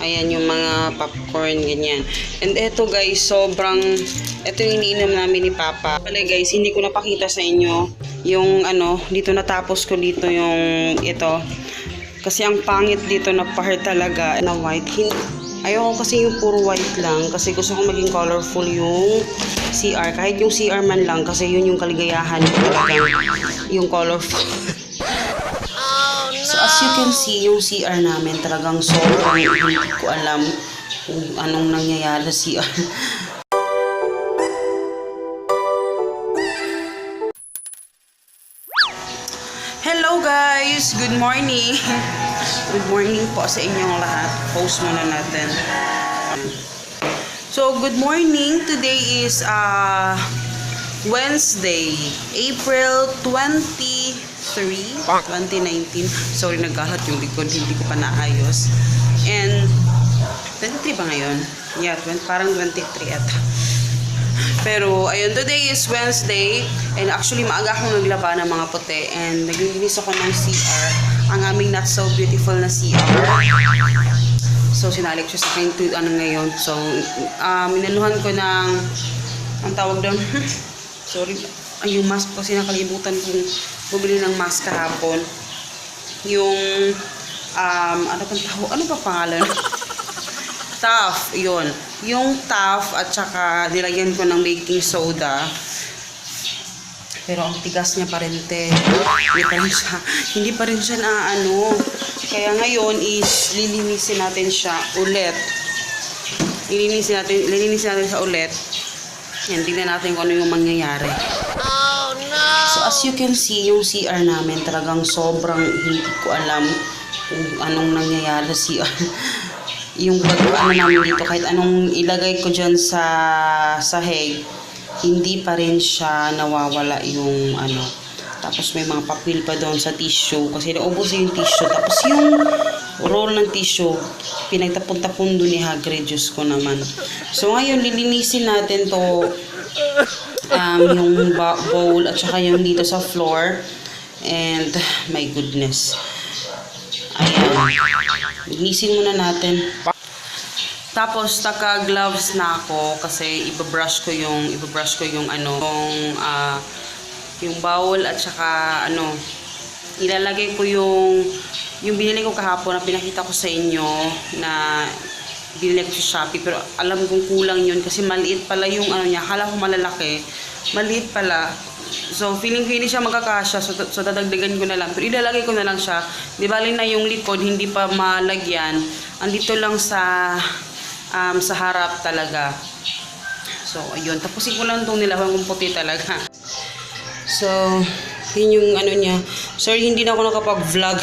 Ayan yung mga popcorn, ganyan. And eto guys, eto yung iniinom namin ni Papa. Pala guys, hindi ko napakita sa inyo yung dito natapos ko dito yung ito. Kasi ang pangit dito na part talaga na white. Ayoko kasi yung puro white lang kasi gusto ko maging colorful yung CR. Kahit yung CR man lang kasi yun yung kaligayahan ko talaga. Yung colorful. So as you can see, yung CR namin talagang sobrang hindi ko alam kung anong nangyayari sa CR. Hello guys! Good morning! Good morning po sa inyong lahat. Post muna natin. So good morning! Today is Wednesday, April 23, 2019. Sorry, nagkalat yung likod. Hindi ko pa naayos. And 23 ba ngayon? Yeah, parang 23 ata. Pero, ayun, today is Wednesday. And actually, maaga akong naglaba ng mga puti. And naglilinis ako ng CR. Ang aming not so beautiful na CR. So, sinalik siya sa akin ngayon. So, minaluhan ko ng, ang tawag doon, sorry, ay yung mask kasi nakalimutan kong bumili ng mask kahapon. Yung, ano pa pangalan? Tough, yun. Yung tough at saka nilagyan ko ng baking soda. Pero ang tigas niya pa rin, te. Hindi pa rin siya na Kaya ngayon is lilinisin natin siya ulit. Lilinisin natin siya ulit. Yan, tingnan natin kung ano yung mangyayari. Oh, no! So, as you can see, yung CR namin talagang sobrang hindi ko alam kung anong nangyayari sa CR. Yung namin dito, kahit anong ilagay ko dyan sa sahig, hindi pa rin siya nawawala yung Tapos may mga papel pa doon sa tissue kasi naubos yung tissue. Tapos yung roll ng tissue, pinagtapon-tapon doon ni Hagrid, Diyos ko naman. So ngayon, lilinisin natin to yung bowl at saka yung dito sa floor. And my goodness. Ayan. Linisin muna natin. Tapos naka-gloves na ako kasi ibabrush ko yung yung bowl at saka ilalagay ko yung binili ko kahapon na pinakita ko sa inyo na binili ko sa Shopee, pero alam kong kulang yun kasi maliit pala yung niya. Akala ko malalaki, maliit pala. So feeling ko hindi siya magkakasya, so dadagdagan ko na lang, pero ilalagay ko na lang siya. Di bali na yung likod hindi pa malagyan, andito lang sa harap talaga. So ayun, tapusin ko lang itong nilawang kong puti talaga. So, yun yung niya. Sorry, hindi na ako nakapag-vlog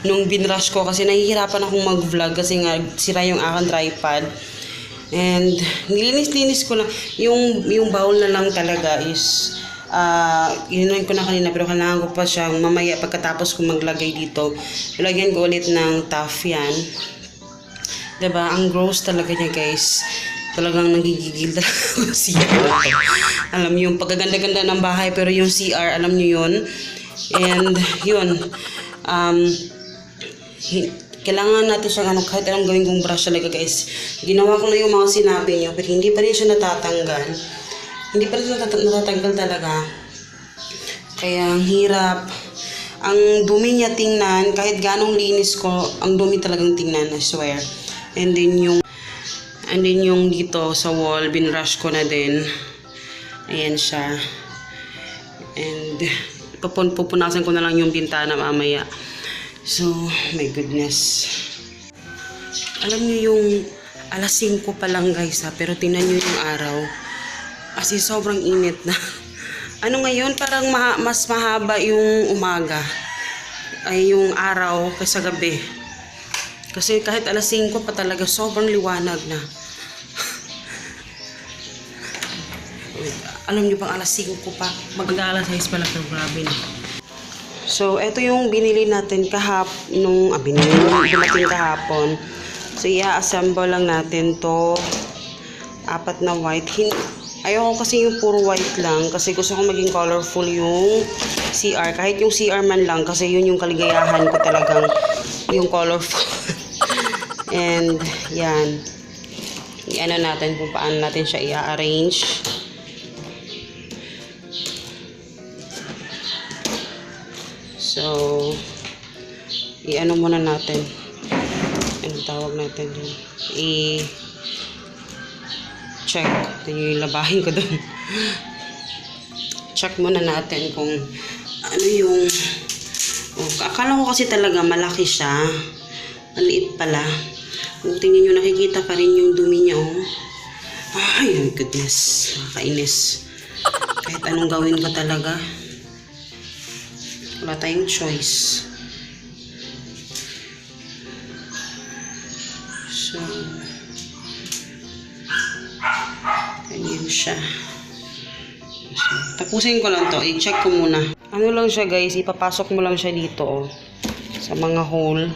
nung binrush ko kasi nahihirapan akong mag-vlog kasi nga sira yung aking tripod. And nilinis-linis ko lang. Yung bowl na lang talaga is inunin ko na kanina pero kailangan ko pa siyang mamaya pagkatapos ko maglagay dito. Ilagyan ko ulit ng tough yan. Diba? Ang gross talaga niya, guys. Talagang nagigigil talaga yung CR na to. Alam niyo yung pagkaganda-ganda ng bahay pero yung CR, alam niyo yun. And yun, kailangan natin siyang kahit anong gawin kong brush talaga, guys. Ginawa ko na yung mga sinabi niyo pero hindi pa rin siya natatanggal. Hindi pa rin siya natatanggal talaga. Kaya ang hirap. Ang dumi niya tingnan, kahit ganong linis ko, ang dumi talagang tingnan, I swear. And then yung dito sa wall, binrush ko na din. Ayan siya. And pupunasan ko na lang yung bintana mamaya. So, my goodness. Alam niyo yung alas 5 pa lang, guys, pero tingnan niyo yung araw. Kasi sobrang init na. Ngayon, parang mas mahaba yung umaga. Ay yung araw kaysa gabi. Kasi kahit alas 5 pa talaga, sobrang liwanag na. Alam niyo bang alas 5 pa? Mag-alas 6 pa lang, pero grabe na. So, ito yung binili natin dumating kahapon. So, i-assemble lang natin to. 4 na white. Ayoko kasi yung puro white lang kasi gusto ko maging colorful yung CR. Kahit yung CR man lang kasi yun yung kaligayahan ko talagang yung colorful. And, yan. I-ano natin kung paano natin siya i-arrange. So, i-ano muna natin. Anong tawag natin dun? I-check. Ito yung labahin ko dun. Check muna natin kung ano yung... Oh, akala ko kasi talaga malaki siya. Maliit pala. Kung tingnan nyo, nakikita pa rin yung dumi niya, oh. Ay, my goodness. Nakakainis. Kahit anong gawin ko talaga. Wala tayong choice. So, ganyan siya. So, tapusin ko lang to. I-check ko muna. Ano lang siya, guys. Ipapasok mo lang siya dito, oh. Sa mga hole.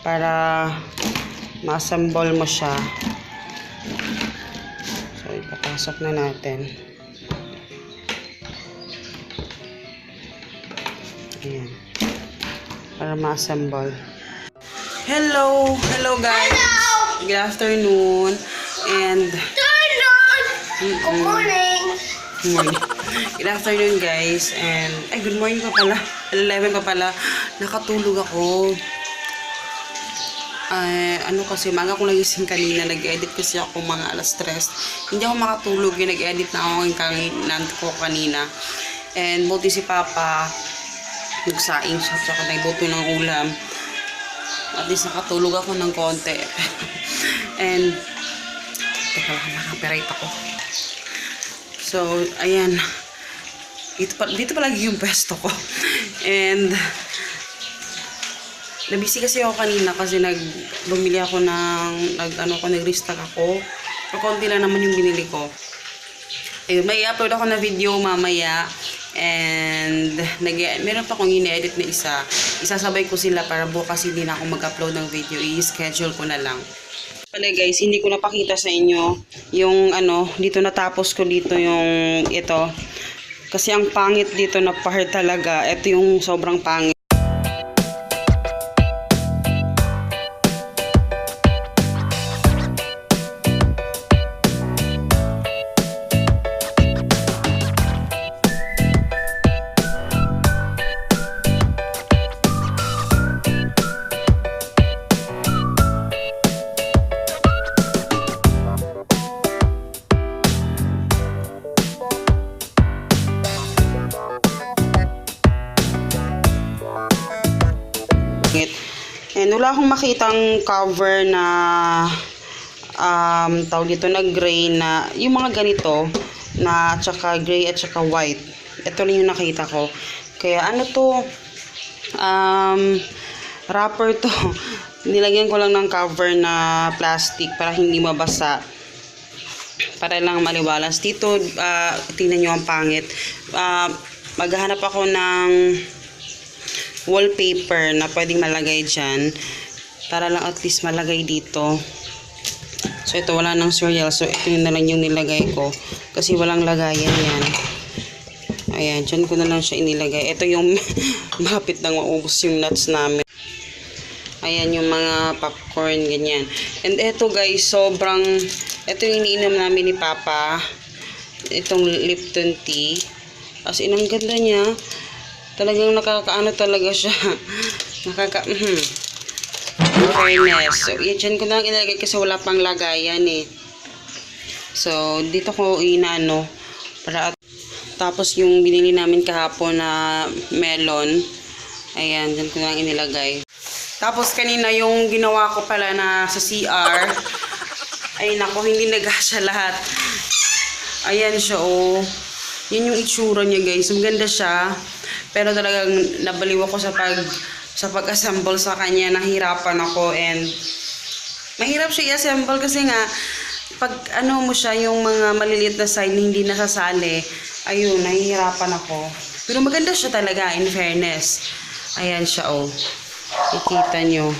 Para ma-assemble mo siya. So, ipapasok na natin. Ayan. Para ma-assemble. Hello! Hello, guys! Hello! Good afternoon. And... Good morning! Good morning. Good afternoon, guys. And... Ay, good morning pa pala. 11 pa pala. Nakatulog ako. Ano kasi, maga ko nagising kanina, nag-edit kasi ako mga alas 3. Hindi ako makatulog, nag-edit na ako ng kanina. And buti si Papa, nagsaing siya, tsaka nagbuto ng ulam. At least nakatulog ako ng konti. And, teka lang, naka-copyright ako. So, ayan. Dito palagi yung pwesto ko. And, nabisi kasi ako kanina kasi bumili ako nag-restock ako. Pero konti lang naman yung binili ko. Ayun, may upload ako na video mamaya. And, meron pa akong ini-edit na isa. Isasabay ko sila para bukas hindi na ako mag-upload ng video. I-schedule ko na lang. Pala guys, hindi ko napakita sa inyo yung dito natapos ko dito yung ito. Kasi ang pangit dito na part talaga. Ito yung sobrang pangit. And wala akong makitang cover na tawag dito na gray na yung mga ganito na tsaka gray at tsaka white. Ito lang yung nakita ko. Kaya ano to, wrapper to. Nilagyan ko lang ng cover na plastic para hindi mabasa. Para lang maliwalas. Dito, tingnan nyo ang pangit. Maghahanap ako ng wallpaper na pwedeng malagay dyan para lang at least malagay dito. So ito wala ng cereal, so ito yun na lang yung nilagay ko kasi walang lagayan yan. Ayan, dyan ko na lang siya inilagay. Ito yung mapit nang maubos yung nuts namin. Ayan yung mga popcorn, ganyan. And ito guys, ito yung iniinom namin ni Papa, itong Lipton tea. As in, ang ganda niya. Talagang nakakaano talaga siya. Fairness. So, yan ko lang inilagay kasi wala pang lagayan eh. So, dito ko inano. Tapos yung binili namin kahapon na melon. Ayan, dyan ko lang inilagay. Tapos kanina yung ginawa ko pala na sa CR. Ay nako, hindi nagasya lahat. Ayan siya oh. Yan yung itsura niya guys. Maganda siya. Pero talagang nabaliw ako sa pag-assemble sa kanya. Nahirapan ako and mahirap siya i-assemble kasi nga pag mo siya yung mga maliliit na side na hindi nasasali, ayun, nahihirapan ako. Pero maganda siya talaga in fairness. Ayan siya oh. Ikita nyo.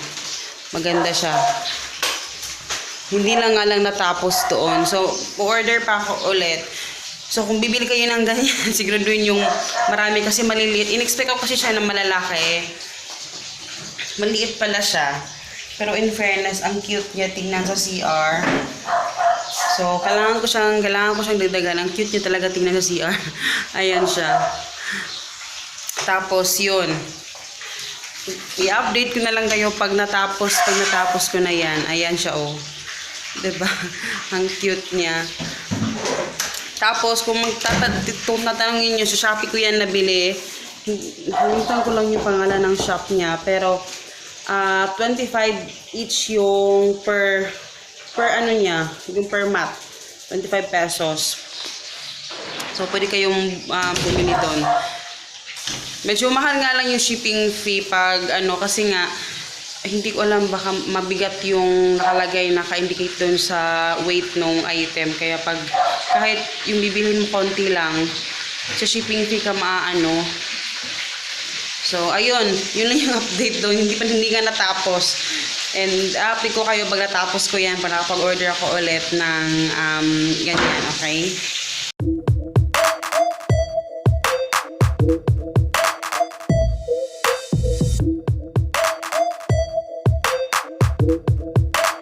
Maganda siya. Hindi lang nga lang natapos doon. So, order pa ako ulit. So, kung bibili kayo ng ganyan, siguraduhin yung marami kasi maliliit. In-expect ko kasi siya na malalaki. Maliit pala siya. Pero in fairness, ang cute niya tingnan sa CR. So, kailangan ko siyang dagdagan. Ang cute niya talaga tingnan sa CR. Ayan siya. Tapos, yun. I-update ko na lang kayo pag natapos ko na yan. Ayan siya, oh. Diba? Ang cute niya. Tapos, kung tatanungin nyo, sa Shopee ko yan nabili. Halimutan ko lang yung pangalan ng shop niya. Pero, 25 each yung per ano niya, yung per mat. 25 pesos. So, pwede kayong bumili doon. Medyo mahal nga lang yung shipping fee pag ano, kasi nga, hindi ko alam, baka mabigat yung nakalagay, naka-indicate doon sa weight ng item. Kaya pag, kahit yung bibilhin mo konti lang, sa shipping fee ka maaano. So, ayun, yun lang yung update doon. Hindi nga natapos. And, update ko kayo pag natapos ko yan, para kapag order ako ulit ng ganyan, okay?